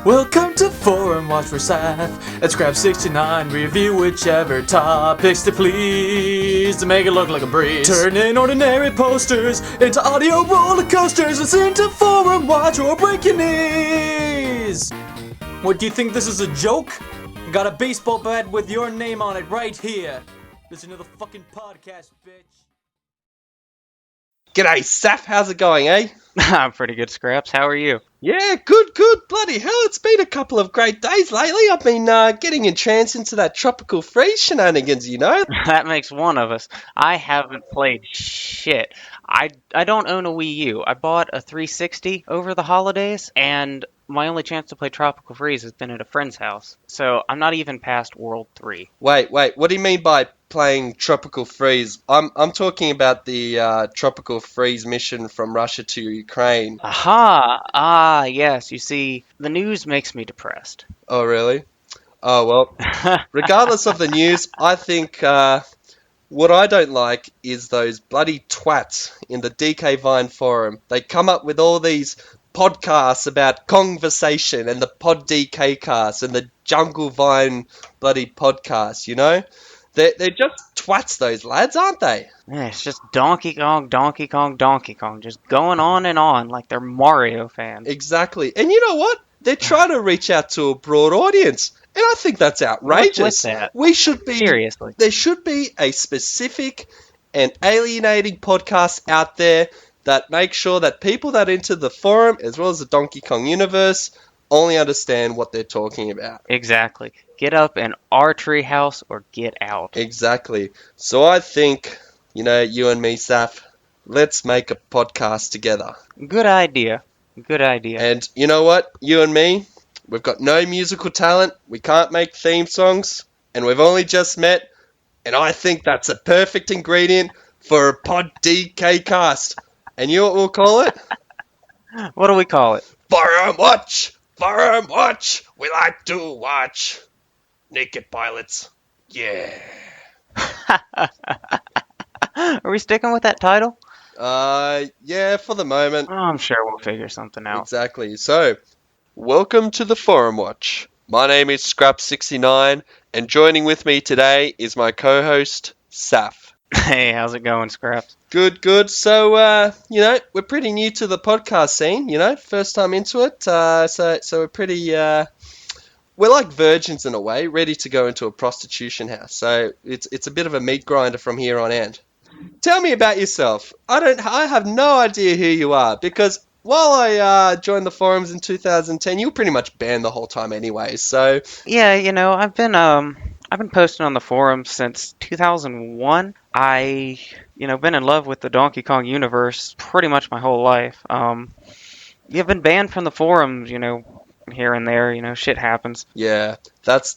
Welcome to Forum Watch for Saf at Scraps69. Review whichever topics to please to make it look like a breeze. Turning ordinary posters into audio roller coasters. Listen to Forum Watch or break your knees. What, do you think this is a joke? Got a baseball bat with your name on it right here. Listen to the fucking podcast, bitch. G'day, Saf. How's it going, eh? I'm pretty good, Scraps. How are you? Yeah, good. Bloody hell, it's been a couple of great days lately. I've been getting entranced into that tropical freeze shenanigans, you know? That makes one of us. I haven't played shit. I don't own a Wii U. I bought a 360 over the holidays, and my only chance to play Tropical Freeze has been at a friend's house. So I'm not even past World 3. Wait, what do you mean by playing Tropical Freeze? I'm talking about the Tropical Freeze mission from Russia to Ukraine. Aha! Yes. You see, the news makes me depressed. Oh, really? Oh, well, regardless of the news, I think what I don't like is those bloody twats in the DKVine forum. They come up with all these podcasts about Kongversation and the Pod DK cast and the Jungle Vine bloody podcast, you know? They're just twats, those lads, aren't they? Yeah, it's just Donkey Kong, just going on and on like they're Mario fans. Exactly. And you know what? They're trying to reach out to a broad audience. And I think that's outrageous. What's with that? We should be... Seriously. There should be a specific and alienating podcast out there that makes sure that people that enter the forum, as well as the Donkey Kong universe, only understand what they're talking about. Exactly. Get up in our treehouse or get out. Exactly. So I think, you know, you and me, Saf, let's make a podcast together. Good idea. And you know what? You and me, we've got no musical talent, we can't make theme songs, and we've only just met, and I think that's a perfect ingredient for a Pod DK cast. And you know what we'll call it? What do we call it? Forum Watch! We like to watch naked pilots. Yeah. Are we sticking with that title? Yeah, for the moment. Oh, I'm sure we'll figure something out. Exactly. So, welcome to the Forum Watch. My name is Scraps69, and joining with me today is my co-host, Saf. Hey, how's it going, Scraps? Good. So, you know, we're pretty new to the podcast scene, you know, first time into it. So we're pretty, we're like virgins in a way, ready to go into a prostitution house. So it's a bit of a meat grinder from here on end. Tell me about yourself. I have no idea who you are, because while I joined the forums in 2010, you were pretty much banned the whole time anyway, so... Yeah, you know, I've been posting on the forums since 2001. I, been in love with the Donkey Kong universe pretty much my whole life. You've been banned from the forums, here and there, shit happens. Yeah, that's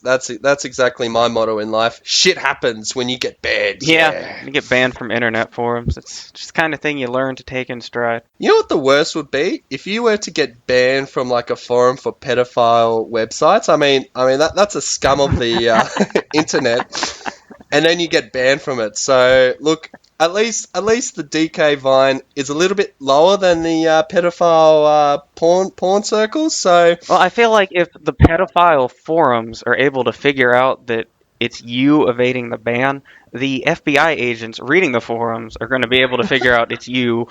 exactly my motto in life. Shit happens when you get banned. Yeah, you get banned from internet forums. It's just the kind of thing you learn to take in stride. You know what the worst would be? If you were to get banned from like a forum for pedophile websites. I mean that's a scum of the internet. And then you get banned from it. So look, at least the DKVine is a little bit lower than the pedophile porn circles. So well, I feel like if the pedophile forums are able to figure out that it's you evading the ban, the FBI agents reading the forums are going to be able to figure out it's you.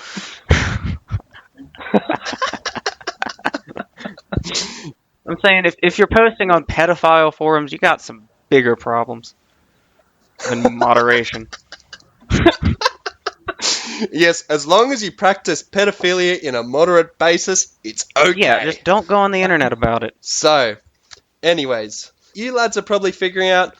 I'm saying if you're posting on pedophile forums, you got some bigger problems than moderation. Yes, as long as you practice pedophilia in a moderate basis, it's okay. Yeah, just don't go on the internet about it. So, anyways, you lads are probably figuring out,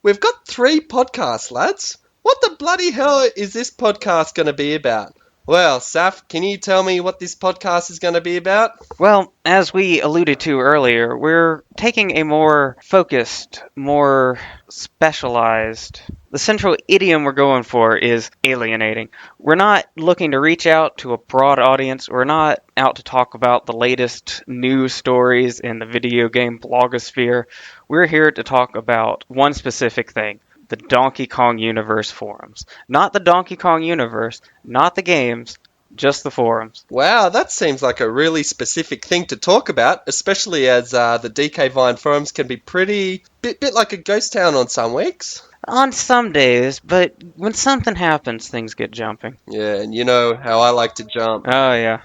we've got 3 podcasts, lads. What the bloody hell is this podcast going to be about? Well, Saf, can you tell me what this podcast is going to be about? Well, as we alluded to earlier, we're taking a more focused, more specialized... The central idiom we're going for is alienating. We're not looking to reach out to a broad audience. We're not out to talk about the latest news stories in the video game blogosphere. We're here to talk about one specific thing. The Donkey Kong Universe forums. Not the Donkey Kong universe, not the games, Just the forums. Wow, that seems like a really specific thing to talk about, especially as the DKVine forums can be bit like a ghost town on some weeks. On some days, but when something happens, things get jumping. Yeah, and you know how I like to jump. Oh, yeah.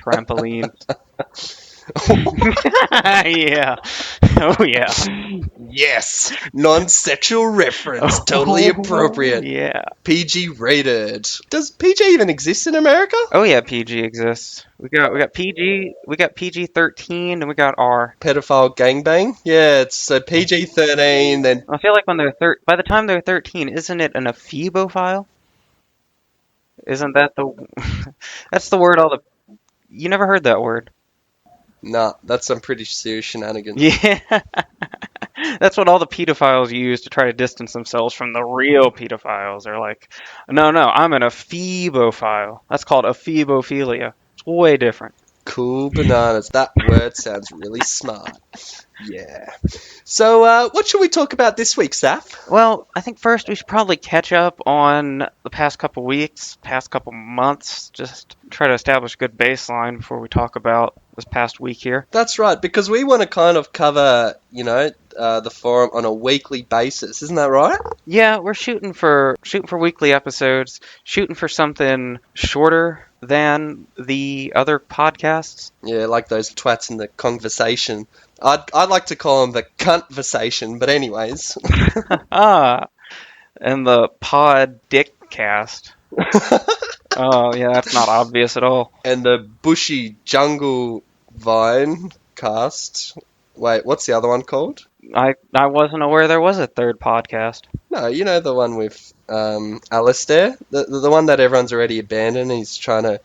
Trampoline. Yeah. Oh, yeah. Yes, non-sexual reference, totally appropriate. Yeah. PG rated. Does PG even exist in America? Oh, yeah, PG exists. We got PG, we got PG-13, and we got R. Pedophile gangbang? Yeah, it's so PG-13, then... I feel like when they're by the time they're 13, isn't it an ephebophile? Isn't that that's the word all the... You never heard that word. Nah, that's some pretty serious shenanigans. Yeah. That's what all the pedophiles use to try to distance themselves from the real pedophiles. They're like, no, I'm an ephebophile. That's called ephebophilia. It's way different. Cool bananas. That word sounds really smart. Yeah. So, what should we talk about this week, Saf? Well, I think first we should probably catch up on the past couple weeks, past couple months, just try to establish a good baseline before we talk about this past week here. That's right, because we want to kind of cover, the forum on a weekly basis. Isn't that right? Yeah, we're shooting for weekly episodes, shooting for something shorter than the other podcasts. Yeah, like those twats in the Kongversation. I'd like to call them the Cuntversation, but anyways. And the pod dick cast. Oh, yeah, that's not obvious at all. And the bushy jungle vine cast. Wait, what's the other one called? I wasn't aware there was a third podcast. No, you know the one with Alistair? The one that everyone's already abandoned. He's trying to,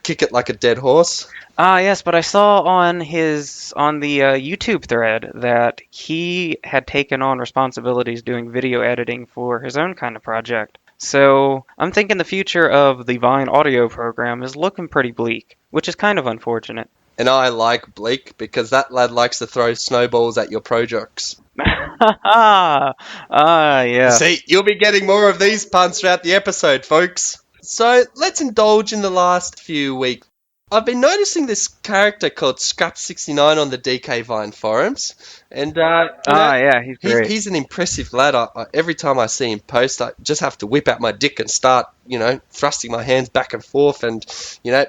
kick it like a dead horse. Ah, yes, but I saw on the YouTube thread that he had taken on responsibilities doing video editing for his own kind of project. So I'm thinking the future of the Vine audio program is looking pretty bleak, which is kind of unfortunate. And I like bleak because that lad likes to throw snowballs at your projects. Yeah. See, you'll be getting more of these puns throughout the episode, folks. So let's indulge in the last few weeks. I've been noticing this character called Scraps69 on the DKVine forums, and yeah, he's great. He's an impressive lad. Every time I see him post, I just have to whip out my dick and start, thrusting my hands back and forth, and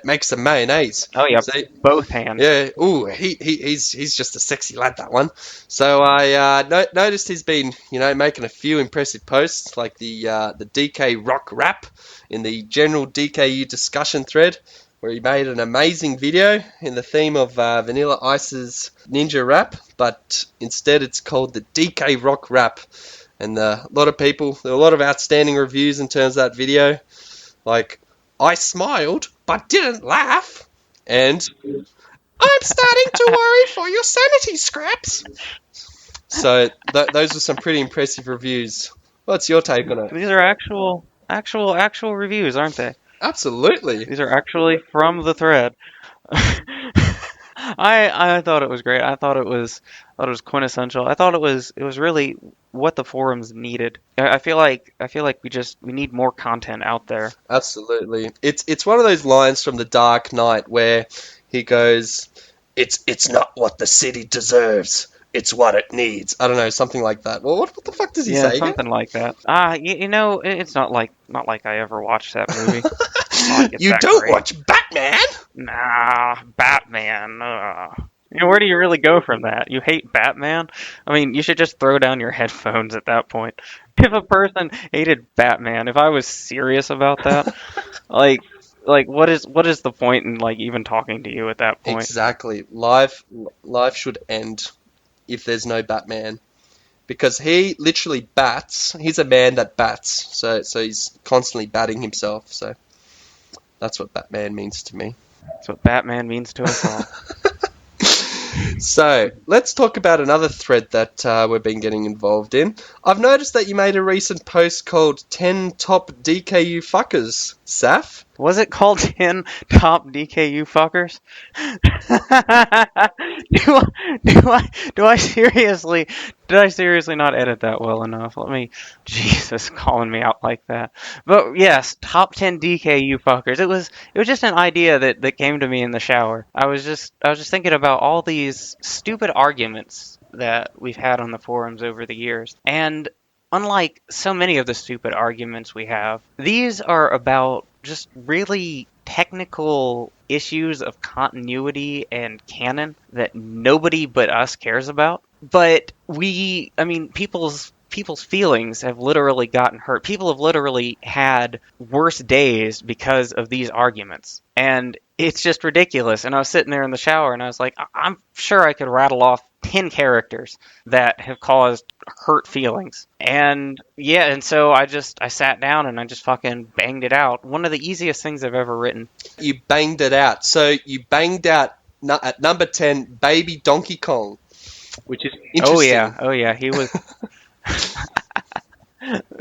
make some mayonnaise. Oh yeah, See? Both hands. Yeah. Ooh, he's just a sexy lad, that one. So I noticed he's been, making a few impressive posts, like the DK rock rap in the general DKU discussion thread, where he made an amazing video in the theme of Vanilla Ice's Ninja Rap, but instead it's called the DK Rock Rap. And a lot of people, there were a lot of outstanding reviews in terms of that video, like, I smiled but didn't laugh, and I'm starting to worry for your sanity, Scraps. So those were some pretty impressive reviews. What's your take on it? These are actual reviews, aren't they? Absolutely. These are actually from the thread. I thought it was great. I thought it was quintessential. I thought it was really what the forums needed. I feel like we need more content out there. Absolutely. It's one of those lines from The Dark Knight where he goes, It's not what the city deserves. It's what it needs. I don't know, something like that. Well, what the fuck does he say? Yeah, something like that. It's not like I ever watched that movie. You don't watch Batman? Nah, Batman. Where do you really go from that? You hate Batman? I mean, you should just throw down your headphones at that point. If a person hated Batman, if I was serious about that, like what is the point in even talking to you at that point? Exactly. Life should end if there's no Batman, because he literally bats. He's a man that bats, so he's constantly batting himself. So that's what Batman means to me. That's what Batman means to us all. So let's talk about another thread that we've been getting involved in. I've noticed that you made a recent post called 10 Top DKU Fuckers, Saf. Was it called 10 top DKU fuckers? Do I seriously not edit that well enough? Jesus, calling me out like that. But yes, top 10 DKU fuckers. It was just an idea that came to me in the shower. I was just thinking about all these stupid arguments that we've had on the forums over the years. And unlike so many of the stupid arguments we have, these are about just really technical issues of continuity and canon that nobody but us cares about. But people's feelings have literally gotten hurt. People have literally had worse days because of these arguments. And it's just ridiculous. And I was sitting there in the shower and I was like, I'm sure I could rattle off 10 characters that have caused hurt feelings. And yeah, and so I sat down and I just fucking banged it out. One of the easiest things I've ever written. You banged it out. So you banged out at number 10, Baby Donkey Kong, which is interesting. Oh yeah, he was.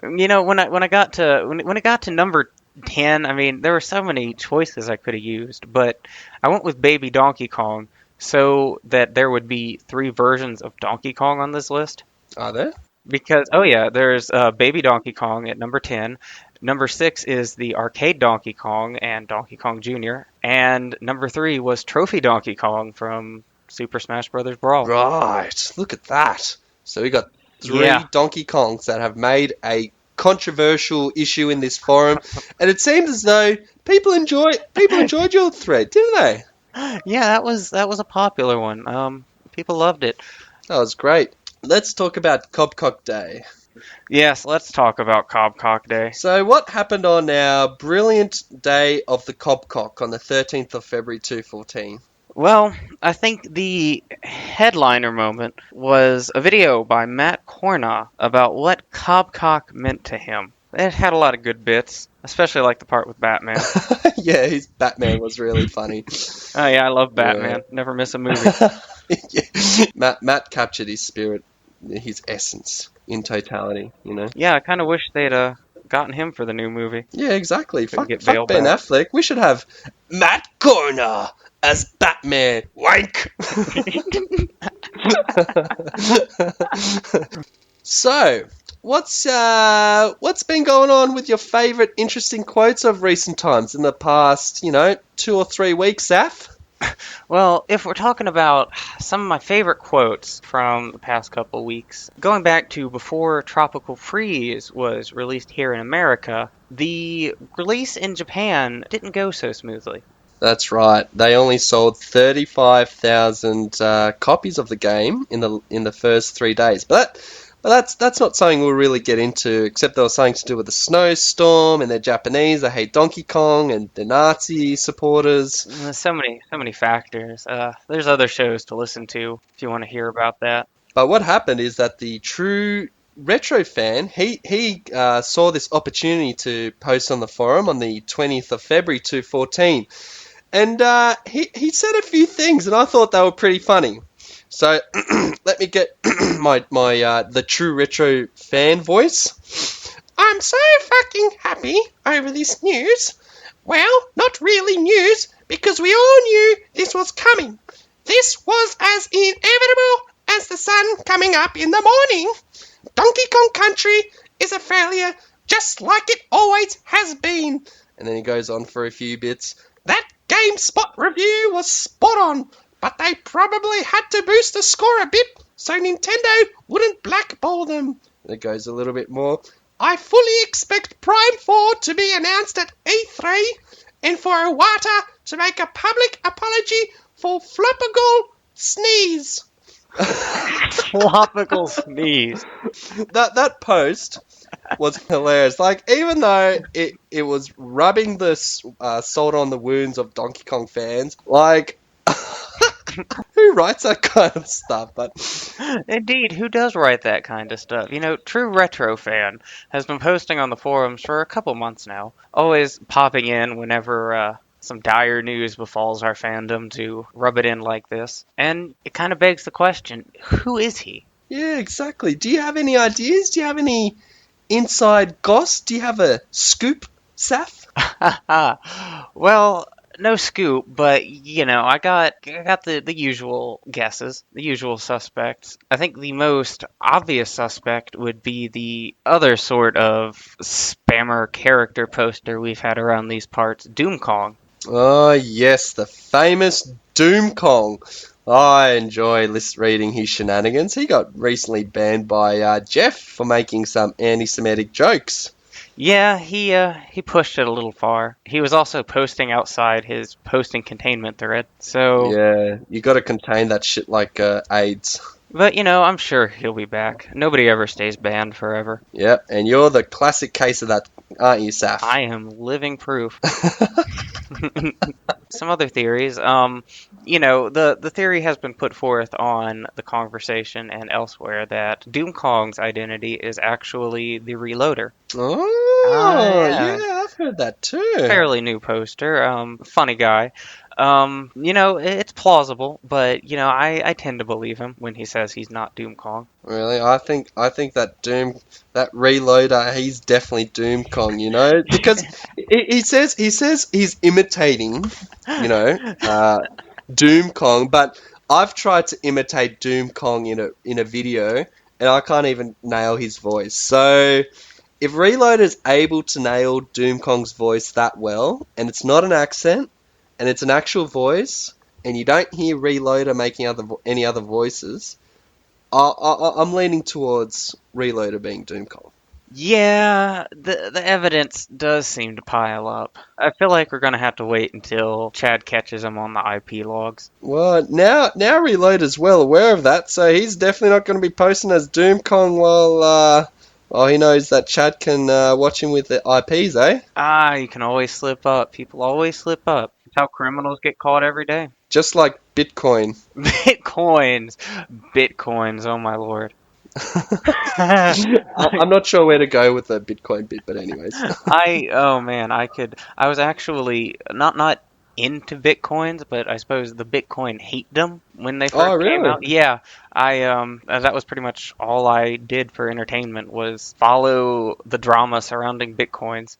You know, when it got to number 10, I mean, there were so many choices I could have used, but I went with Baby Donkey Kong so that there would be 3 versions of Donkey Kong on this list. Are there? Because, oh yeah, there's Baby Donkey Kong at number 10. Number 6 is the arcade Donkey Kong and Donkey Kong Jr. And number 3 was Trophy Donkey Kong from Super Smash Bros. Brawl. Right. Look at that. So we got 3 Donkey Kongs that have made a controversial issue in this forum, and it seems as though people enjoyed your thread, didn't they? Yeah, that was a popular one. People loved it. That was great. Let's talk about Cobcock Day. Yes, let's talk about Cobcock Day. So what happened on our brilliant day of the Cobcock on the 13th of February 2014? Well, I think the headliner moment was a video by Matt Korna about what Cobcock meant to him. It had a lot of good bits, especially like the part with Batman. Yeah, his Batman was really funny. Oh yeah, I love Batman. Yeah. Never miss a movie. Yeah. Matt captured his spirit, his essence in totality, you know? Yeah, I kind of wish they'd gotten him for the new movie. Yeah, exactly. Fuck Ben back. Affleck. We should have Matt Korna as Batman. Wank! So, what's been going on with your favourite interesting quotes of recent times in the past, 2 or 3 weeks, Saf? Well, if we're talking about some of my favorite quotes from the past couple of weeks, going back to before Tropical Freeze was released here in America, the release in Japan didn't go so smoothly. That's right. They only sold 35,000 copies of the game in the first 3 days. But that's not something we'll really get into, except there was something to do with the snowstorm, and they're Japanese, they hate Donkey Kong, and they're Nazi supporters. There's so many factors. There's other shows to listen to if you want to hear about that. But what happened is that the true retro fan, he saw this opportunity to post on the forum on the 20th of February 2014. And he said a few things, and I thought they were pretty funny. So let me get my the true retro fan voice. I'm so fucking happy over this news. Well, not really news, because we all knew this was coming. This was as inevitable as the sun coming up in the morning. Donkey Kong Country is a failure, just like it always has been. And then he goes on for a few bits. That GameSpot review was spot on, but they probably had to boost the score a bit so Nintendo wouldn't blackball them. And it goes a little bit more. I fully expect Prime 4 to be announced at E3 and for Iwata to make a public apology for Flopical Sneeze. Flopical Sneeze. That post was hilarious. Like, even though it was rubbing the salt on the wounds of Donkey Kong fans, like, who writes that kind of stuff? But indeed, who does write that kind of stuff? True Retro Fan has been posting on the forums for a couple months now, always popping in whenever some dire news befalls our fandom to rub it in like this. And it kind of begs the question, who is he? Yeah, exactly. Do you have any ideas? Do you have any inside goss? Do you have a scoop, Saf? Well, no scoop, but I got the usual guesses, the usual suspects. I think the most obvious suspect would be the other sort of spammer character poster we've had around these parts, Doom Kong. Oh, yes, the famous Doom Kong. I enjoy reading his shenanigans. He got recently banned by Jeff for making some anti-Semitic jokes. Yeah, he pushed it a little far. He was also posting outside his posting containment thread. So, Yeah, you got to contain that shit like AIDS. but I'm sure he'll be back. Nobody ever stays banned forever. Yep, and you're the classic case of that, aren't you, Saf? I am living proof. Some other theories. The theory has been put forth on the Kongversation and elsewhere that Doom Kong's identity is actually the Reloader. Oh, Yeah. yeah, I've heard that too. Fairly new poster. Funny guy. It's plausible, but I tend to believe him when he says he's not Doom Kong. Really, I think that that Reloader, he's definitely Doom Kong, because he says he's imitating, Doom Kong, but I've tried to imitate Doom Kong in a video, and I can't even nail his voice. So, if Reloader's able to nail Doom Kong's voice that well, and it's not an accent, and it's an actual voice, and you don't hear Reloader making any other voices, I'm leaning towards Reloader being Doom Kong. Yeah, the evidence does seem to pile up. I feel like we're gonna have to wait until Chad catches him on the IP logs. Well, now Reloader's well aware of that, so he's definitely not going to be posting as Doom Kong while he knows that Chad can watch him with the IPs, eh? You can always slip up. People always slip up. That's how criminals get caught every day. Just like Bitcoin. Bitcoins, oh my lord. I'm not sure where to go with the Bitcoin bit, but anyways. I was actually not into Bitcoins, but I suppose the Bitcoin hatedom when they first came out. Yeah, that was pretty much all I did for entertainment was follow the drama surrounding Bitcoins.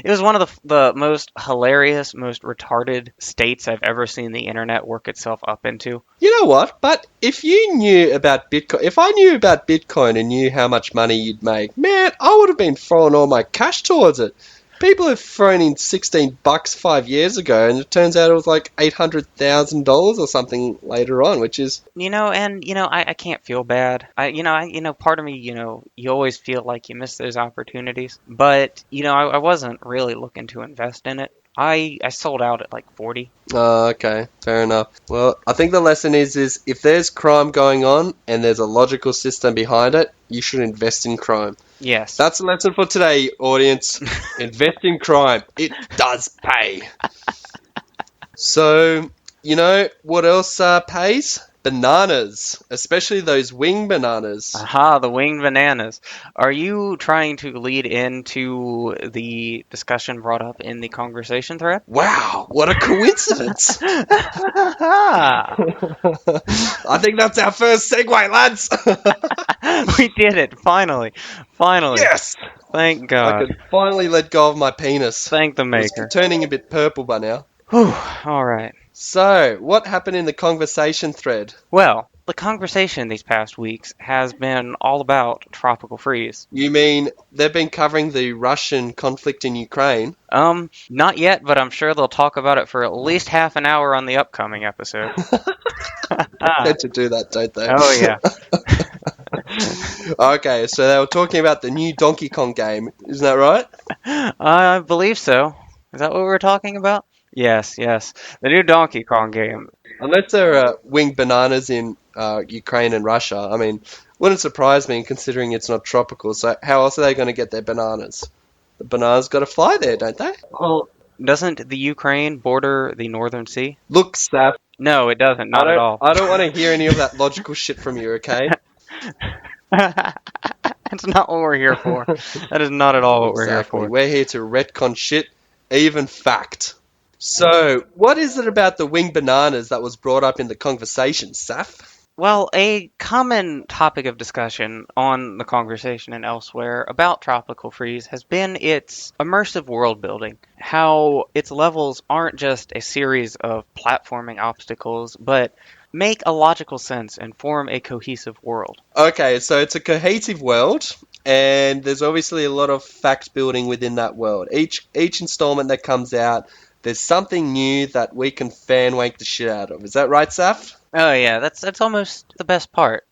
It was one of the most hilarious, most retarded states I've ever seen the internet work itself up into. You know what? But if you knew about Bitcoin, if I knew about Bitcoin and knew how much money you'd make, man, I would have been throwing all my cash towards it. People have thrown in $16 5 years ago, and it turns out it was like $800,000 or something later on, which is I can't feel bad. Part of me, you always feel like you miss those opportunities, but I wasn't really looking to invest in it. I sold out at like 40. Oh, okay, fair enough. Well, I think the lesson is if there's crime going on and there's a logical system behind it, you should invest in crime. Yes. That's the lesson for today, audience. Invest in crime. It does pay. So, what else pays? Bananas, especially those wing bananas. Aha, the winged bananas. Are you trying to lead into the discussion brought up in the Kongversation thread? Wow, what a coincidence. I think that's our first segue, lads. We did it, finally. Yes! Thank I God. could finally let go of my penis. Thank the It's maker. turning a bit purple by now. Whew, all right. So, what happened in the Kongversation thread? Well, the conversation these past weeks has been all about tropical freeze. You mean they've been covering the Russian conflict in Ukraine? Not yet, but I'm sure they'll talk about it for at least half an hour on the upcoming episode. They tend to do that, don't they? Oh, yeah. Okay, so they were talking about the new Donkey Kong game, isn't that right? I believe so. Is that what we're talking about? Yes. The new Donkey Kong game. Unless there are winged bananas in Ukraine and Russia, I mean, wouldn't surprise me considering it's not tropical, so how else are they going to get their bananas? The bananas got to fly there, don't they? Well, doesn't the Ukraine border the Northern Sea? Look, Saf, No, it doesn't. Not at all. I don't want to hear any of that logical shit from you, okay? That's not what we're here for. That is not at all what we're here for. We're here to retcon shit, even fact. So, what is it about the winged bananas that was brought up in the conversation, Saf? Well, a common topic of discussion on the Kongversation and elsewhere about Tropical Freeze has been its immersive world building. How its levels aren't just a series of platforming obstacles, but make a logical sense and form a cohesive world. Okay, so it's a cohesive world, and there's obviously a lot of fact building within that world. Each installment that comes out, there's something new that we can fan wank the shit out of. Is that right, Saf? Oh yeah, that's almost the best part.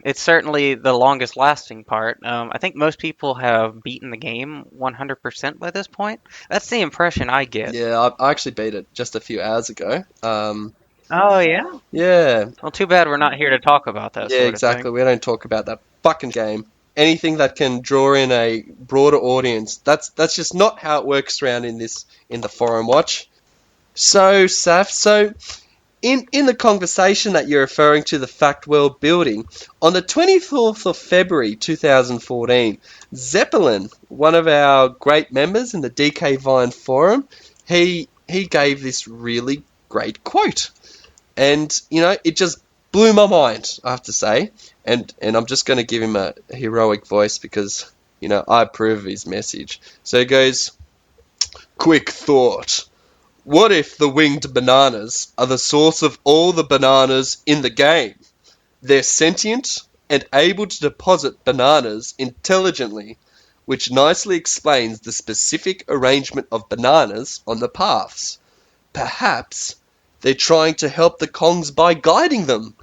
It's certainly the longest lasting part. I think most people have beaten the game 100% by this point. That's the impression I get. Yeah, I actually beat it just a few hours ago. Oh yeah. Yeah, Well, too bad we're not here to talk about that yeah, sort of exactly. thing. We don't talk about that fucking game. Anything that can draw in a broader audience, that's just not how it works around in the forum watch. So, Saf, in the conversation that you're referring to, the fact world building, on the 24th of February 2014, Zeppelin, one of our great members in the DKVine forum, he gave this really great quote. And, it just blew my mind, I have to say. And I'm just going to give him a heroic voice because, I approve of his message. So he goes, "Quick thought. What if the winged bananas are the source of all the bananas in the game? They're sentient and able to deposit bananas intelligently, which nicely explains the specific arrangement of bananas on the paths. Perhaps they're trying to help the Kongs by guiding them."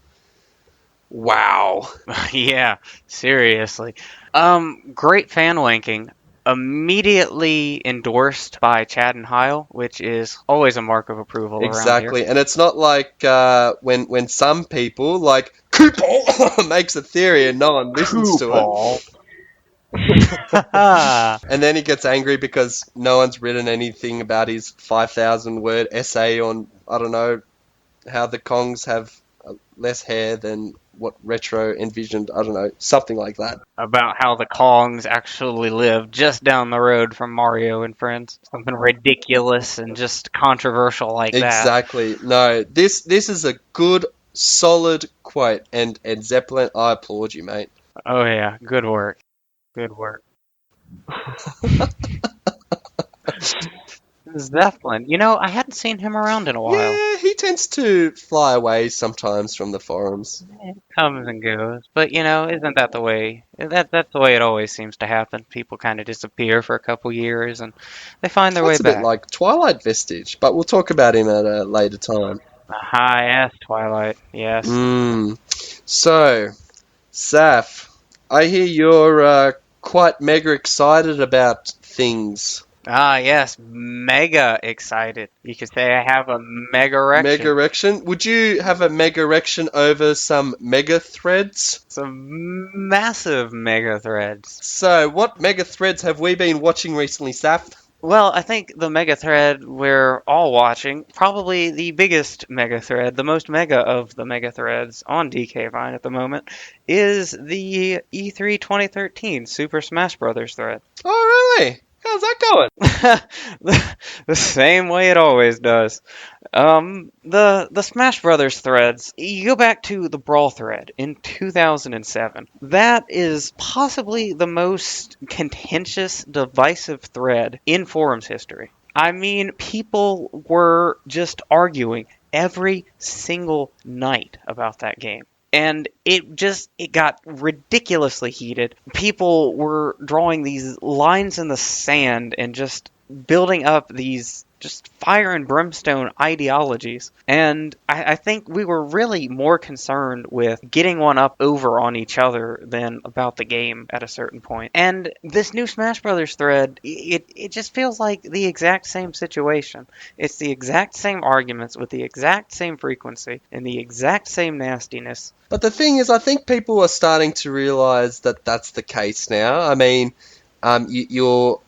Wow. Yeah, seriously. Great fan wanking. Immediately endorsed by Chad and Heil, which is always a mark of approval around Exactly. here. And it's not like when some people, like Cooper, makes a theory and no one listens to it. And then he gets angry because no one's written anything about his 5,000 word essay on, I don't know, how the Kongs have less hair than what Retro envisioned. I don't know, something like that. About how the Kongs actually live just down the road from Mario and Friends. Something ridiculous and just controversial like that. Exactly. No, this is a good, solid quote. And Zeppelin, I applaud you, mate. Oh yeah, good work. Good work. Zeppelin. I hadn't seen him around in a while. Yeah, he tends to fly away sometimes from the forums. It comes and goes. But, isn't that the way? That's the way it always seems to happen. People kind of disappear for a couple years and they find their way That's a back. bit like Twilight Vestige, but we'll talk about him at a later time. Yes, Twilight. Yes. So, Saf, I hear you're quite mega excited about things. Yes, mega excited. You could say I have a mega erection. Mega erection? Would you have a mega erection over some mega threads? Some massive mega threads. So, what mega threads have we been watching recently, Saf? Well, I think the mega thread we're all watching, probably the biggest mega thread, the most mega of the mega threads on DKVine at the moment, is the E3 2013 Super Smash Bros. Thread. Oh, really? How's that going? The same way it always does. The Smash Brothers threads, you go back to the Brawl thread in 2007. That is possibly the most contentious, divisive thread in forums history. I mean, people were just arguing every single night about that game. And it got ridiculously heated. People were drawing these lines in the sand and just building up these just fire and brimstone ideologies. And I think we were really more concerned with getting one up over on each other than about the game at a certain point. And this new Smash Brothers thread, it just feels like the exact same situation. It's the exact same arguments with the exact same frequency and the exact same nastiness. But the thing is, I think people are starting to realize that that's the case now. I mean, you'll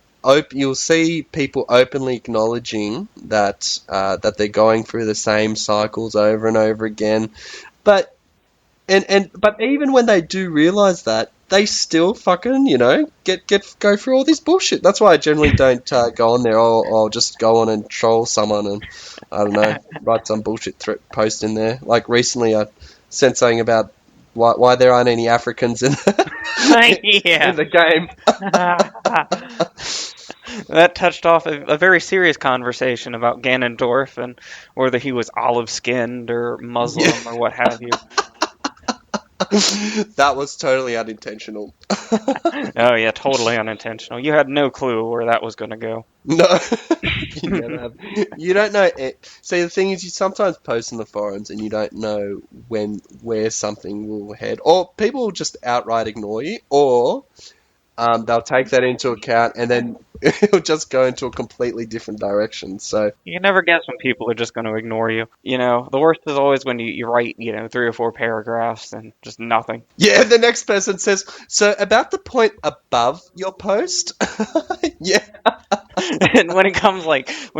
see people openly acknowledging that that they're going through the same cycles over and over again. But even when they do realize that, they still fucking go through all this bullshit. That's why I generally don't go on there. I'll just go on and troll someone and I don't know, write some bullshit post in there. Like recently, I sent something about why there aren't any Africans in Yeah. in the game. That touched off a very serious conversation about Ganondorf and whether he was olive-skinned or Muslim or what have you. That was totally unintentional. Oh yeah, totally unintentional. You had no clue where that was going to go. No, you never have. You don't know. See, the thing is, you sometimes post in the forums and you don't know where something will head, or people will just outright ignore you, or they'll take that into account and then it'll just go into a completely different direction. So You can never guess when people are just going to ignore you. You know, the worst is always when you write, 3 or 4 paragraphs and just nothing. yeah, the next person says, so about the point above your post, yeah, And when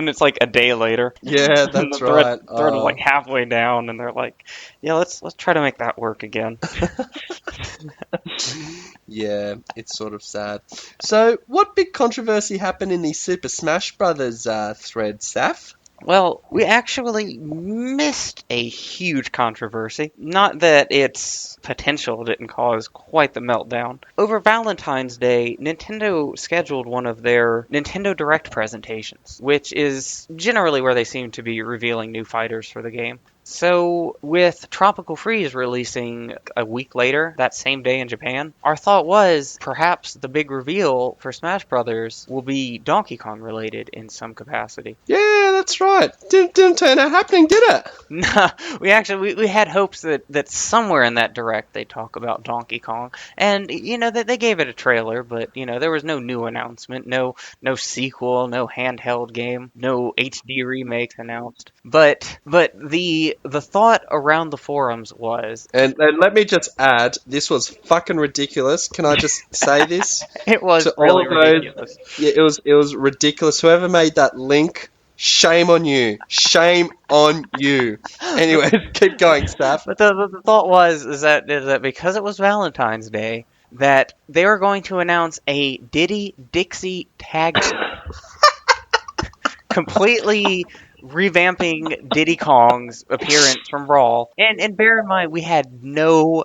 it's like a day later, yeah, and that's the thread, right. thread is like halfway down, and they're like, "Yeah, let's try to make that work again." Yeah, it's sort of sad. So, what big controversy happened in the Super Smash Brothers thread, Saf? Well, we actually missed a huge controversy. Not that its potential didn't cause quite the meltdown. Over Valentine's Day, Nintendo scheduled one of their Nintendo Direct presentations, which is generally where they seem to be revealing new fighters for the game. So, with Tropical Freeze releasing a week later, that same day in Japan, our thought was perhaps the big reveal for Smash Brothers will be Donkey Kong related in some capacity. Yeah, that's right. Didn't turn out happening, did it? No, we had hopes that somewhere in that direct they talk about Donkey Kong, and that they gave it a trailer, but there was no new announcement, no sequel, no handheld game, no HD remakes announced. But the thought around the forums was, And let me just add, this was fucking ridiculous. Can I just say this? it was To really all of those- ridiculous. Yeah, it was ridiculous. Whoever made that link, shame on you. Shame on you. Anyways, keep going, Steph. But the thought was is that because it was Valentine's Day, that they were going to announce a Diddy Dixie tag team, completely revamping Diddy Kong's appearance from Raw. And bear in mind, we had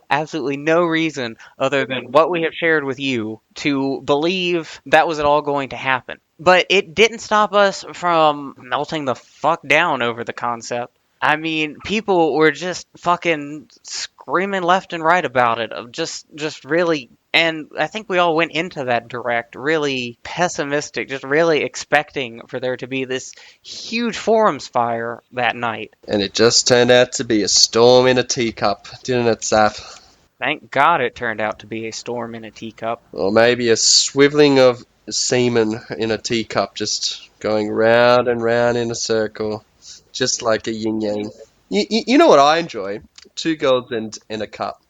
absolutely no reason other than what we have shared with you to believe that was at all going to happen. But it didn't stop us from melting the fuck down over the concept. I mean, people were just fucking screaming left and right about it. Of just really, and I think we all went into that direct really pessimistic, just really expecting for there to be this huge forums fire that night. And it just turned out to be a storm in a teacup, didn't it, Saf? Thank God it turned out to be a storm in a teacup. Or maybe a swiveling of semen in a teacup, just going round and round in a circle, just like a yin yang. You know what I enjoy? Two girls and a cup.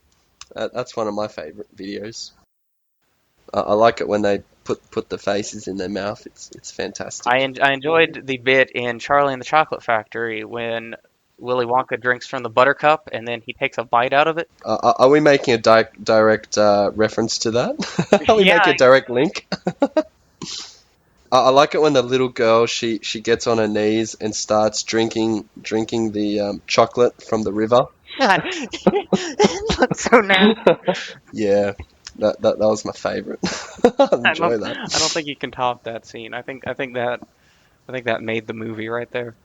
That's one of my favorite videos. I like it when they put the faces in their mouth. It's fantastic. I enjoyed the bit in Charlie and the Chocolate Factory when Willy Wonka drinks from the buttercup and then he takes a bite out of it. Are we making a direct reference to that? Are we Yeah. making a direct link? I like it when the little girl she gets on her knees and starts drinking the chocolate from the river. God, it looks so nasty. Yeah, that was my favorite. I enjoy that. I don't think you can top that scene. I think that made the movie right there.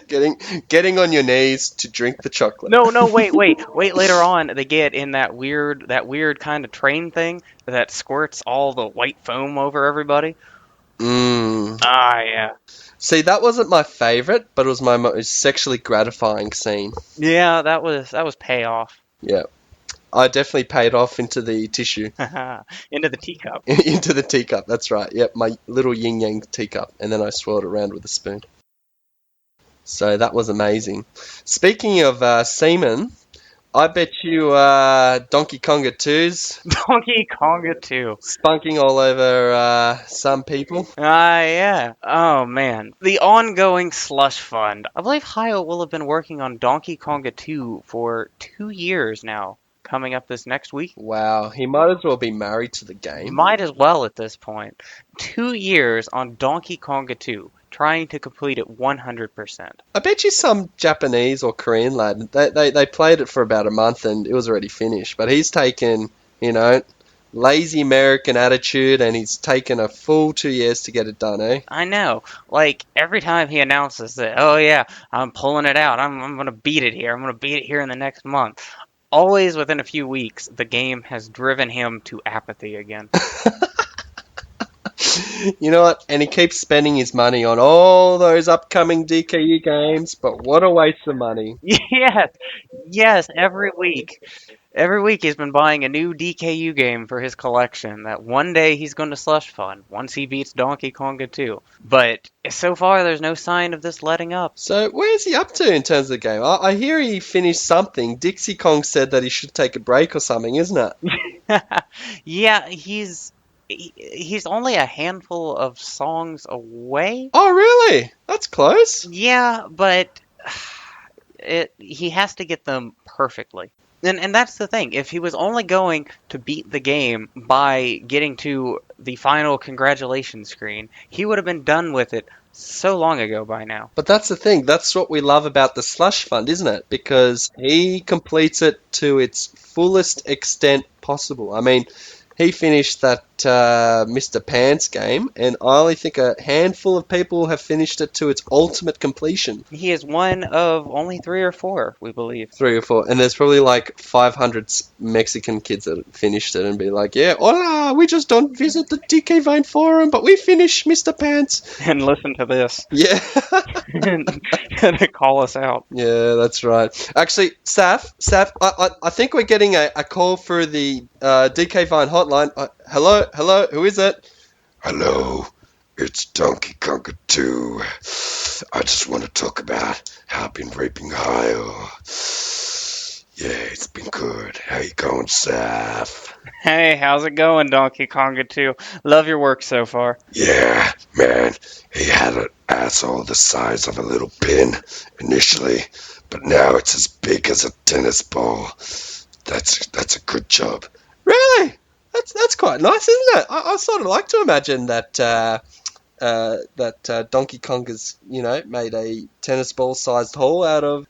Getting on your knees to drink the chocolate. No, wait. Later on, they get in that weird kind of train thing that squirts all the white foam over everybody. Ah, yeah. See, that wasn't my favorite, but it was my most sexually gratifying scene. Yeah, that was payoff. Yeah. I definitely paid off into the tissue. Into the teacup. Into the teacup, that's right. Yep, my little yin-yang teacup. And then I swirled it around with a spoon. So that was amazing. Speaking of semen, I bet you Donkey Konga 2's Donkey Konga 2. spunking all over some people. Ah, yeah. Oh, man. The ongoing Slush Fund. I believe Hayao will have been working on Donkey Konga 2 for 2 years now, coming up this next week. Wow, he might as well be married to the game. Might as well at this point. 2 years on Donkey Konga 2. trying to complete it 100%. I bet you some Japanese or Korean lad, they played it for about a month and it was already finished. But he's taken, lazy American attitude and he's taken a full 2 years to get it done, eh? I know. Like, every time he announces that, oh yeah, I'm pulling it out, I'm going to beat it here, I'm going to beat it here in the next month. Always within a few weeks, the game has driven him to apathy again. You know what? And he keeps spending his money on all those upcoming DKU games, but what a waste of money. Yes, every week. Every week he's been buying a new DKU game for his collection that one day he's going to slush fund once he beats Donkey Konga 2. But so far there's no sign of this letting up. So where's he up to in terms of the game? I hear he finished something. Dixie Kong said that he should take a break or something, isn't it? Yeah, he's only a handful of songs away. Oh, really? That's close. Yeah, but he has to get them perfectly. And that's the thing. If he was only going to beat the game by getting to the final congratulations screen, he would have been done with it so long ago by now. But that's the thing. That's what we love about the Slush Fund, isn't it? Because he completes it to its fullest extent possible. I mean, he finished that Mr. Pants game, and I only think a handful of people have finished it to its ultimate completion. He is one of only 3 or 4, we believe. 3 or 4. And there's probably like 500 Mexican kids that finished it and be like, yeah, hola, we just don't visit the DKVine forum, but we finished Mr. Pants. And listen to this. Yeah. And call us out. Yeah, that's right. Actually, Saf, I think we're getting a call through the DKVine hotline. Hello, who is it? Hello, it's Donkey Konga 2. I just want to talk about how I've been raping Kyle. Yeah, it's been good. How you going, Saf? Hey, how's it going, Donkey Konga 2? Love your work so far. Yeah, man, he had an asshole the size of a little pin initially, but now it's as big as a tennis ball. That's a good job. Really? That's quite nice, isn't it? I sort of like to imagine that Donkey Konga's made a tennis ball sized hole out of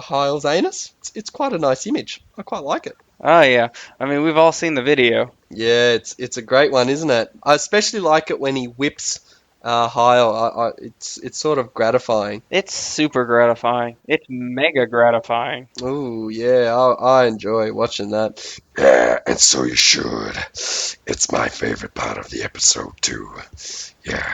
Hyle's anus. It's quite a nice image. I quite like it. Oh yeah, I mean we've all seen the video. Yeah, it's a great one, isn't it? I especially like it when he whips Hyle. It's sort of gratifying. It's super gratifying. It's mega gratifying. Ooh, yeah, I enjoy watching that. Yeah, and so you should. It's my favorite part of the episode, too. Yeah.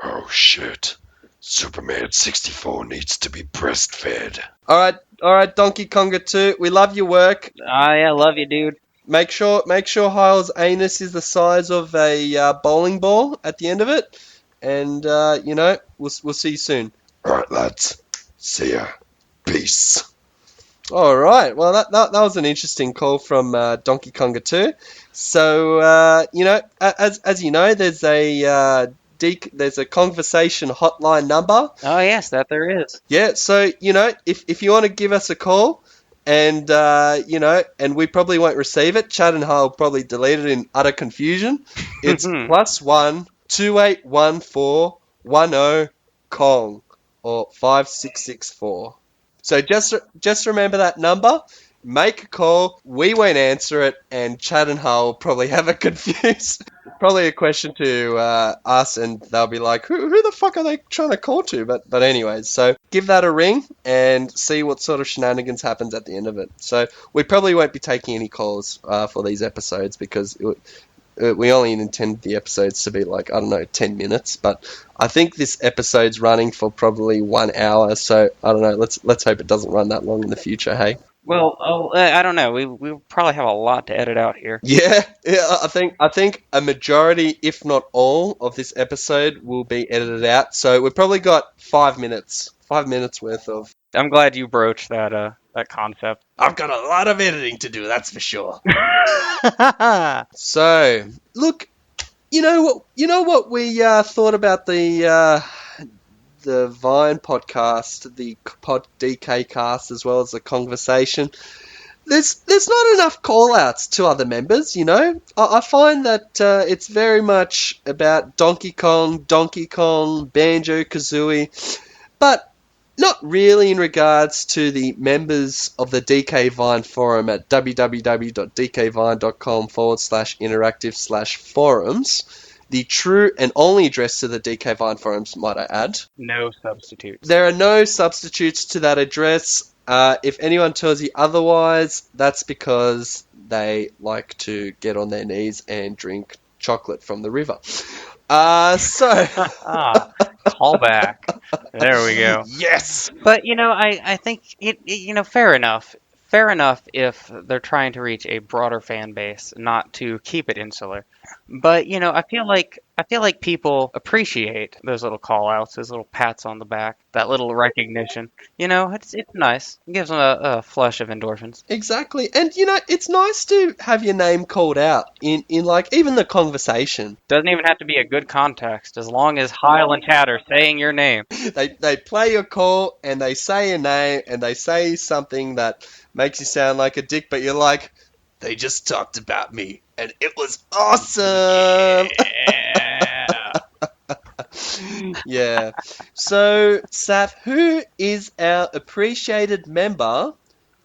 Oh, shit. Superman 64 needs to be breastfed. All right, Donkey Konga 2, we love your work. Yeah, love you, dude. Make sure Hyle's anus is the size of a bowling ball at the end of it. And, we'll see you soon. Alright, lads. See ya. Peace. Alright, well, that was an interesting call from Donkey Konga 2. So, as you know, there's a Kongversation hotline number. Oh, yes, that there is. Yeah, so, if you want to give us a call, and, and we probably won't receive it, Chad and Hal will probably delete it in utter confusion. It's +1 281410 Kong or 5664. So just remember that number. Make a call. We won't answer it, and Chad and Hal will probably have it confused. Probably a question to us, and they'll be like, "Who the fuck are they trying to call to?" But anyways, so give that a ring and see what sort of shenanigans happens at the end of it. So we probably won't be taking any calls for these episodes because we only intended the episodes to be 10 minutes, but I think this episode's running for probably 1 hour, so I don't know, let's hope it doesn't run that long in the future, hey? Well, I don't know. We probably have a lot to edit out here. Yeah, I think a majority, if not all, of this episode will be edited out, so we've probably got 5 minutes worth of... I'm glad you broached that concept. I've got a lot of editing to do, that's for sure. So, look, you know what we thought about the Vine podcast, the DK cast, as well as the Kongversation. there's not enough call-outs to other members, you know. I find that it's very much about Donkey Kong, Banjo-Kazooie, but not really in regards to the members of the DKVine forum at www.dkvine.com/interactive/forums. The true and only address to the DKVine forums, might I add. No substitutes. There are no substitutes to that address. If anyone tells you otherwise, that's because they like to get on their knees and drink chocolate from the river. Callback. There we go. Yes! But, I think, fair enough. Fair enough if they're trying to reach a broader fan base, not to keep it insular. But, I feel like people appreciate those little call-outs, those little pats on the back, that little recognition. It's nice. It gives them a flush of endorphins. Exactly. And, it's nice to have your name called out in like, even the conversation. Doesn't even have to be a good context, as long as Heil and Tad are saying your name. They play your call, and they say your name, and they say something that makes you sound like a dick, but you're like, they just talked about me, and it was awesome! Yeah. So, Saf, who is our appreciated member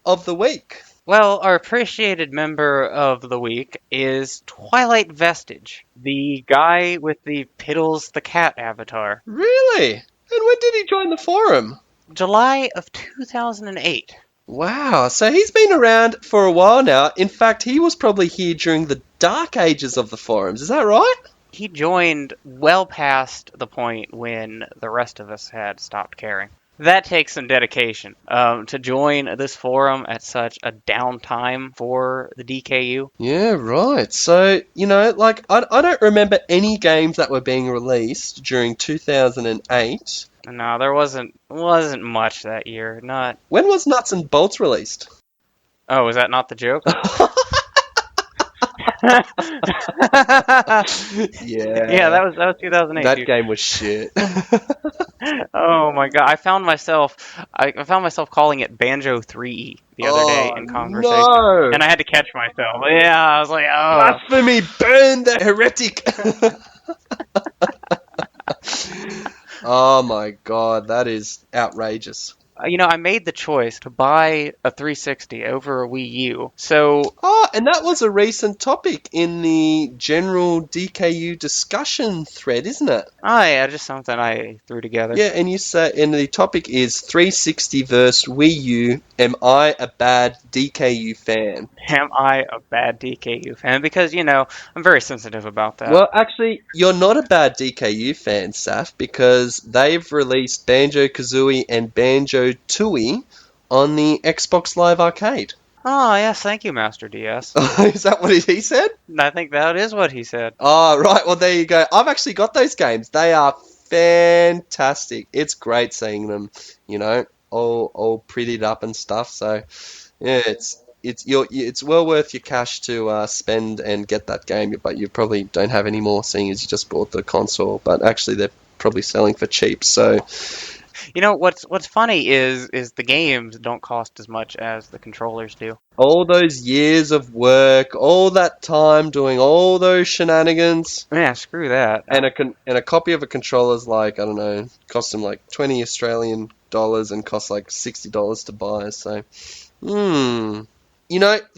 of the week? Well, our appreciated member of the week is Twilight Vestige, the guy with the Piddles the Cat avatar. Really? And when did he join the forum? July of 2008. Wow, so he's been around for a while now. In fact, he was probably here during the dark ages of the forums. Is that right? He joined well past the point when the rest of us had stopped caring. That takes some dedication. To join this forum at such a downtime for the DKU. Yeah, right. So, I don't remember any games that were being released during 2008. No, there wasn't much that year. Not. When was Nuts and Bolts released? Oh, is that not the joke? Yeah, that was 2008. That dude. game was shit. Oh my god! I found myself calling it Banjo 3E the other day in Kongversation, no. and I had to catch myself. Yeah, I was like, oh. Blasphemy! Burn the heretic! Oh my god, that is outrageous. I made the choice to buy a 360 over a Wii U. So. Oh, and that was a recent topic in the general DKU discussion thread, isn't it? Oh yeah, just something I threw together. Yeah, and you say, and the topic is 360 versus Wii U. Am I a bad DKU fan? Am I a bad DKU fan? Because, I'm very sensitive about that. Well, actually, you're not a bad DKU fan, Saf, because they've released Banjo-Kazooie and Banjo-Tooie on the Xbox Live Arcade. Oh, yes, thank you, Master DS. Is that what he said? I think that is what he said. Oh, right. Well, there you go. I've actually got those games. They are fantastic. It's great seeing them, all prettied up and stuff. So, yeah, it's well worth your cash to spend and get that game, but you probably don't have any more, seeing as you just bought the console. But actually, they're probably selling for cheap. So, what's funny is the games don't cost as much as the controllers do. all those years of work, all that time doing all those shenanigans. Yeah, screw that. And a copy of a controller's like, I don't know, cost them like 20 Australian dollars and costs like $60 to buy. So, the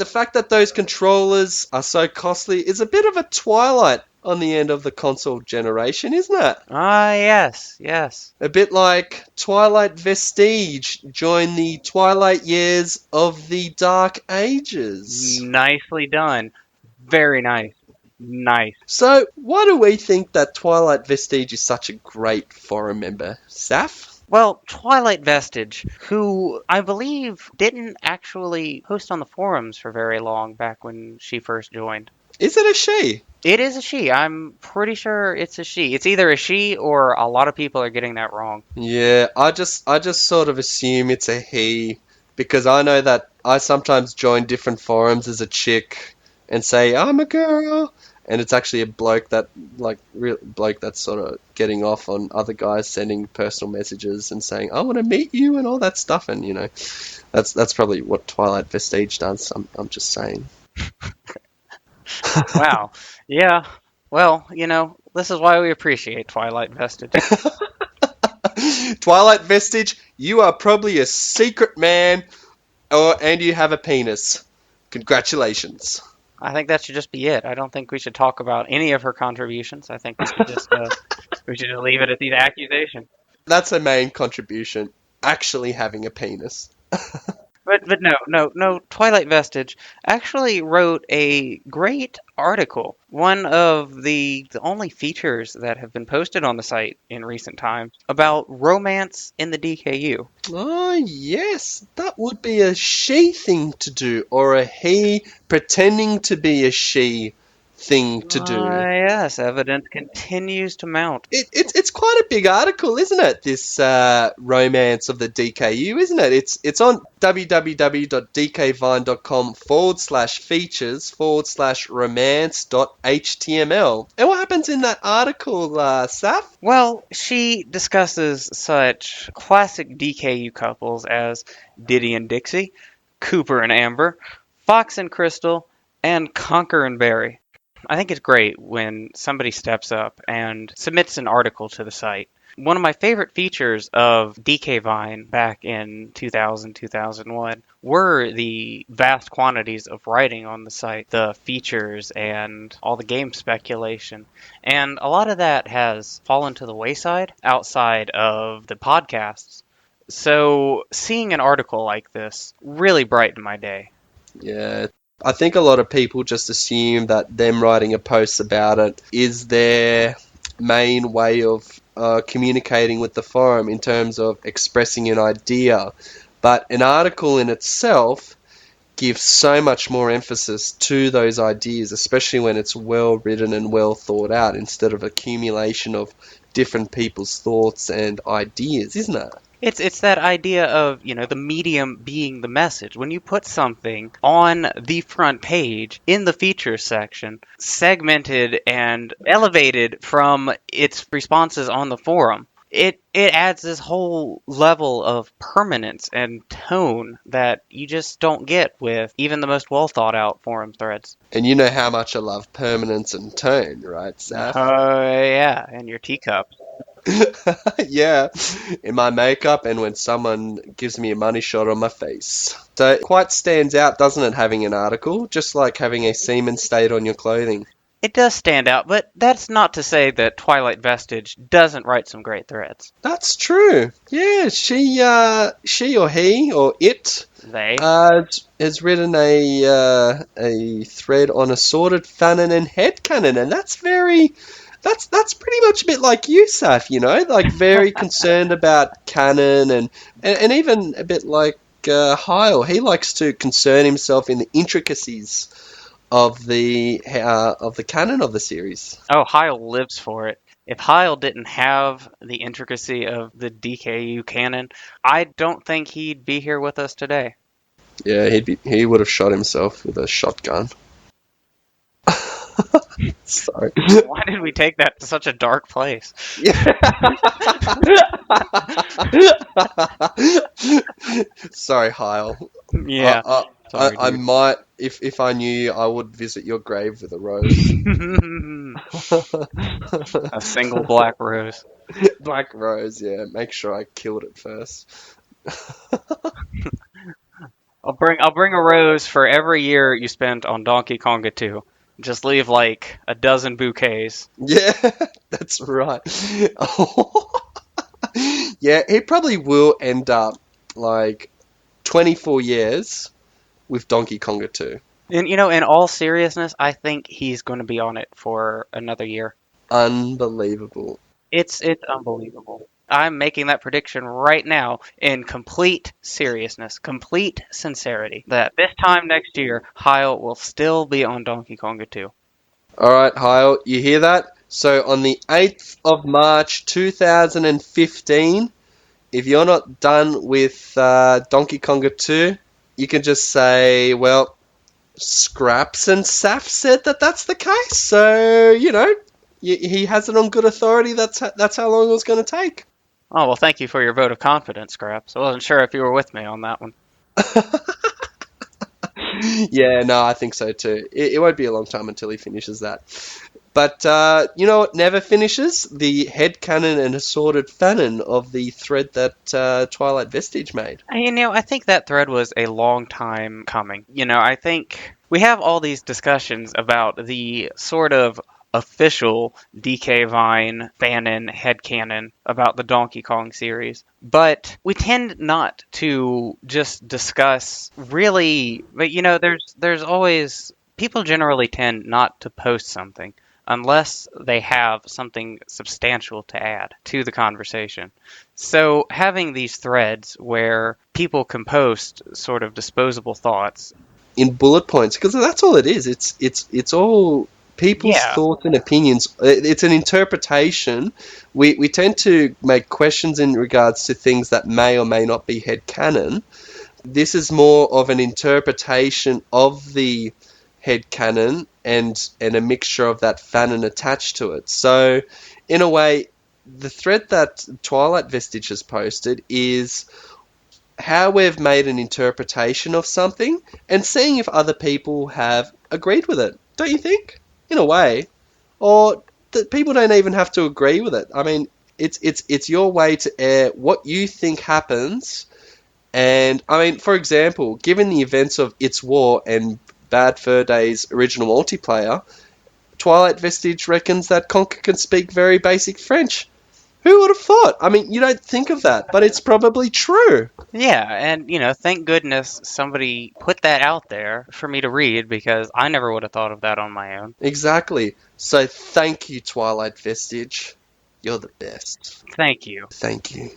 fact that those controllers are so costly is a bit of a twilight on the end of the console generation, isn't it? Ah, yes. A bit like Twilight Vestige joined the twilight years of the Dark Ages. Nicely done. Very nice. Nice. So, why do we think that Twilight Vestige is such a great forum member? Saf? Well, Twilight Vestige, who I believe didn't actually post on the forums for very long back when she first joined. Is it a she? It is a she. I'm pretty sure it's a she. It's either a she or a lot of people are getting that wrong. Yeah, I just sort of assume it's a he, because I know that I sometimes join different forums as a chick and say, I'm a girl, and it's actually a bloke that bloke that's sort of getting off on other guys sending personal messages and saying, "I want to meet you" and all that stuff, and that's probably what Twilight Vestige does. I'm just saying. Wow. Yeah. Well, this is why we appreciate Twilight Vestige. Twilight Vestige, you are probably a secret man, and you have a penis. Congratulations. I think that should just be it. I don't think we should talk about any of her contributions. I think we should just leave it at these accusations. That's a main contribution, actually having a penis. But no. Twilight Vestige actually wrote a great article. One of the only features that have been posted on the site in recent times about romance in the DKU. Oh, yes. That would be a she thing to do, or a he pretending to be a she thing to do. Yes, evidence continues to mount. It's quite a big article, isn't it? This romance of the DKU, isn't it? It's on www.dkvine.com/features/romance.html. And what happens in that article, Saf? Well, she discusses such classic DKU couples as Diddy and Dixie, Cooper and Amber, Fox and Crystal, and Conker and Barry. I think it's great when somebody steps up and submits an article to the site. One of my favorite features of DKVine back in 2000, 2001 were the vast quantities of writing on the site, the features and all the game speculation. And a lot of that has fallen to the wayside outside of the podcasts. So seeing an article like this really brightened my day. Yeah. I think a lot of people just assume that them writing a post about it is their main way of communicating with the forum in terms of expressing an idea. But an article in itself gives so much more emphasis to those ideas, especially when it's well written and well thought out, instead of accumulation of different people's thoughts and ideas, isn't it? It's that idea of, the medium being the message. When you put something on the front page in the features section, segmented and elevated from its responses on the forum, it adds this whole level of permanence and tone that you just don't get with even the most well thought out forum threads. And you know how much I love permanence and tone, right, Saf? Oh, yeah, and your teacups. Yeah, in my makeup and when someone gives me a money shot on my face. So it quite stands out, doesn't it, having an article? Just like having a semen stain on your clothing. It does stand out, but that's not to say that Twilight Vestige doesn't write some great threads. That's true. Yeah, she or he or it They has written a thread on assorted fanon and headcanon, and that's pretty much a bit like you, Saf, like very concerned about canon and even a bit like Heil. He likes to concern himself in the intricacies of the canon of the series. Oh, Heil lives for it. If Heil didn't have the intricacy of the DKU canon, I don't think he'd be here with us today. Yeah, he would have shot himself with a shotgun. Sorry. Why did we take that to such a dark place? Sorry, Heil. Yeah. I might, if I knew you, I would visit your grave with a rose. A single black rose. Black rose, yeah. Make sure I killed it first. I'll bring a rose for every year you spent on Donkey Konga 2. Just leave like a dozen bouquets. Yeah, that's right. Yeah, he probably will end up like 24 years with Donkey Konga 2. And in all seriousness, I think he's going to be on it for another year. Unbelievable. It's unbelievable. I'm making that prediction right now in complete seriousness, complete sincerity, that this time next year, Heil will still be on Donkey Konga 2. Alright, Heil, you hear that? So on the 8th of March 2015, if you're not done with Donkey Konga 2, you can just say, well, Scraps and Saf said that that's the case. So, he has it on good authority. That's how long it was going to take. Oh, well, thank you for your vote of confidence, Scraps. I wasn't sure if you were with me on that one. Yeah, no, I think so too. It won't be a long time until he finishes that. But you know what never finishes? The headcanon and assorted fanon of the thread that Twilight Vestige made. I think that thread was a long time coming. I think we have all these discussions about the sort of official DKVine fanon headcanon about the Donkey Kong series, but we tend not to just discuss really, but there's always, people generally tend not to post something unless they have something substantial to add to the conversation. So having these threads where people can post sort of disposable thoughts in bullet points, because that's all it is. It's all people's thoughts and opinions. It's an interpretation. We tend to make questions in regards to things that may or may not be headcanon. This is more of an interpretation of the headcanon and a mixture of that fanon attached to it. So, in a way, the thread that Twilight Vestige has posted is how we've made an interpretation of something and seeing if other people have agreed with it. Don't you think? In a way. Or that people don't even have to agree with it. I mean, it's your way to air what you think happens. And, I mean, for example, given the events of It's War and Bad Fur Day's original multiplayer, Twilight Vestige reckons that Konga can speak very basic French. Who would have thought? I mean, you don't think of that, but it's probably true. Yeah, and, thank goodness somebody put that out there for me to read, because I never would have thought of that on my own. Exactly. So thank you, Twilight Vestige. You're the best. Thank you. Thank you.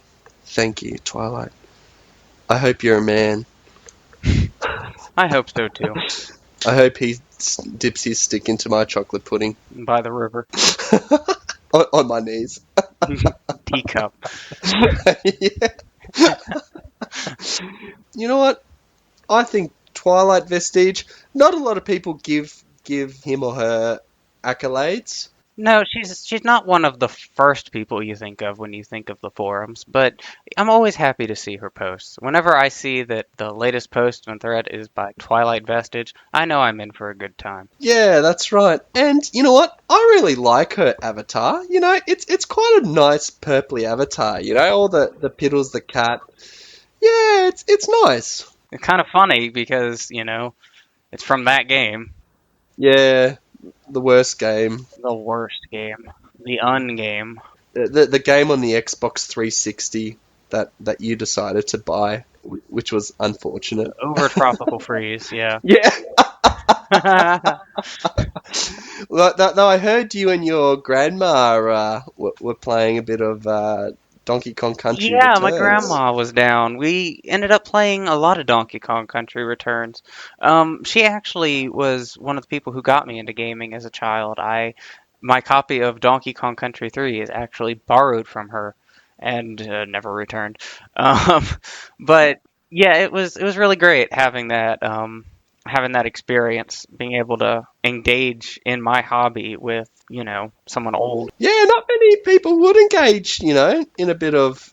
Thank you, Twilight. I hope you're a man. I hope so, too. I hope he dips his stick into my chocolate pudding. By the river. on my knees. Teacup. Yeah. You know what? I think Twilight Vestige, not a lot of people give him or her accolades. No, she's not one of the first people you think of when you think of the forums, but I'm always happy to see her posts. Whenever I see that the latest post on thread is by Twilight Vestige, I know I'm in for a good time. Yeah, that's right. And you know what? I really like her avatar. It's quite a nice purpley avatar. All the piddles, the cat. Yeah, it's nice. It's kind of funny because, it's from that game. Yeah. The worst game. The worst game. The ungame. The game on the Xbox 360 that you decided to buy, which was unfortunate. Over Tropical Freeze, yeah. Yeah. Well, no, I heard you and your grandma were playing a bit of Donkey Kong Country Returns. My grandma was down. We ended up playing a lot of Donkey Kong Country Returns. She actually was one of the people who got me into gaming as a child. My copy of Donkey Kong Country 3 is actually borrowed from her and never returned. But yeah, it was really great having that experience, being able to engage in my hobby with someone old. Yeah, not many people would engage, in a bit of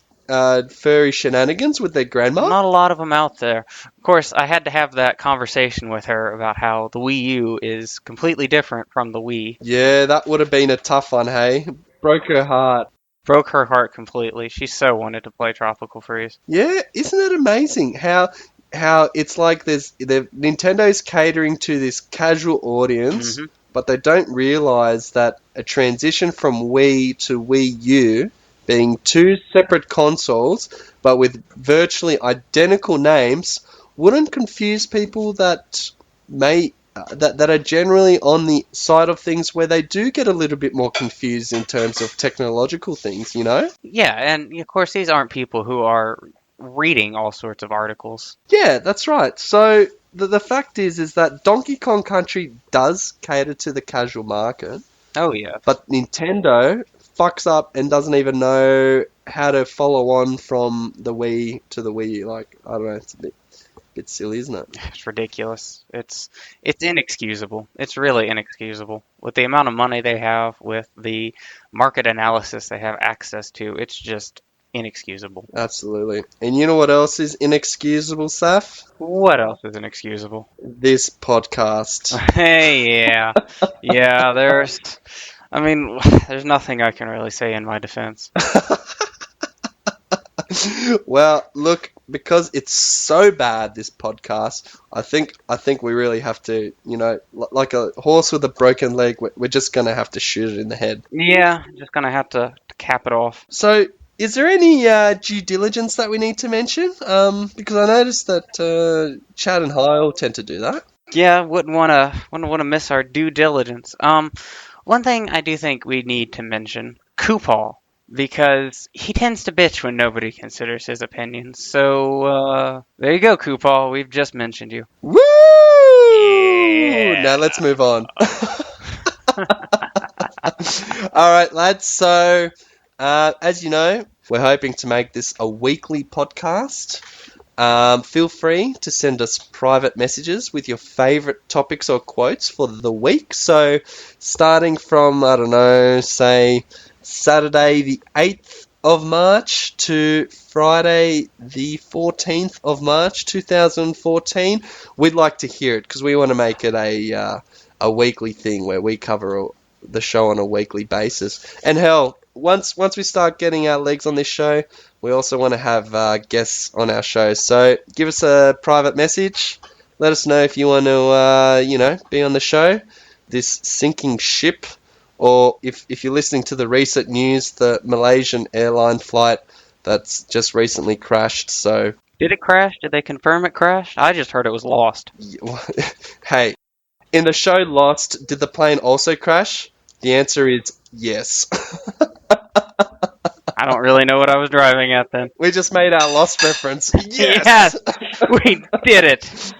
furry shenanigans with their grandma. Not a lot of them out there. Of course, I had to have that conversation with her about how the Wii U is completely different from the Wii. Yeah, that would have been a tough one, hey? Broke her heart. Broke her heart completely. She so wanted to play Tropical Freeze. Yeah, isn't it amazing how it's like Nintendo's catering to this casual audience, but they don't realize that a transition from Wii to Wii U, being two separate consoles, but with virtually identical names, wouldn't confuse people that are generally on the side of things where they do get a little bit more confused in terms of technological things, Yeah, and of course these aren't people who are reading all sorts of articles. Yeah, that's right. So the fact is that Donkey Kong Country does cater to the casual market. Oh, yeah. But Nintendo fucks up and doesn't even know how to follow on from the Wii to the Wii U. Like, I don't know, it's a bit silly, isn't it? It's ridiculous. It's inexcusable. It's really inexcusable. With the amount of money they have, with the market analysis they have access to, it's just inexcusable. Absolutely. And you know what else is inexcusable, Saf? What else is inexcusable? This podcast. Hey, yeah. Yeah, there's nothing I can really say in my defense. Well, look, because it's so bad, this podcast, I think we really have to, like a horse with a broken leg, we're just going to have to shoot it in the head. Yeah, just gonna have to cap it off. So, is there any due diligence that we need to mention? Because I noticed that Chad and Hyle tend to do that. Yeah, wouldn't wanna miss our due diligence. One thing I do think we need to mention, Coupal, because he tends to bitch when nobody considers his opinions. So there you go, Coupal. We've just mentioned you. Woo! Yeah. Now let's move on. All right, lads. So, as you know, we're hoping to make this a weekly podcast. Feel free to send us private messages with your favorite topics or quotes for the week. So, starting from, I don't know, say Saturday the 8th of March to Friday the 14th of March 2014, we'd like to hear it because we want to make it a weekly thing where we cover the show on a weekly basis. And hell, once we start getting our legs on this show, we also want to have guests on our show. So give us a private message. Let us know if you want to, be on the show. This sinking ship, or if you're listening to the recent news, the Malaysian airline flight that's just recently crashed. So Did it crash? Did they confirm it crashed? I just heard it was lost. hey, in the show Lost, did the plane also crash? The answer is yes. I don't really know what I was driving at then. We just made our Lost reference. Yes! Yes, we did it.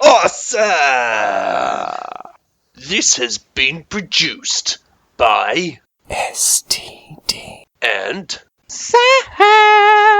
Awesome! This has been produced by STD. and Saf.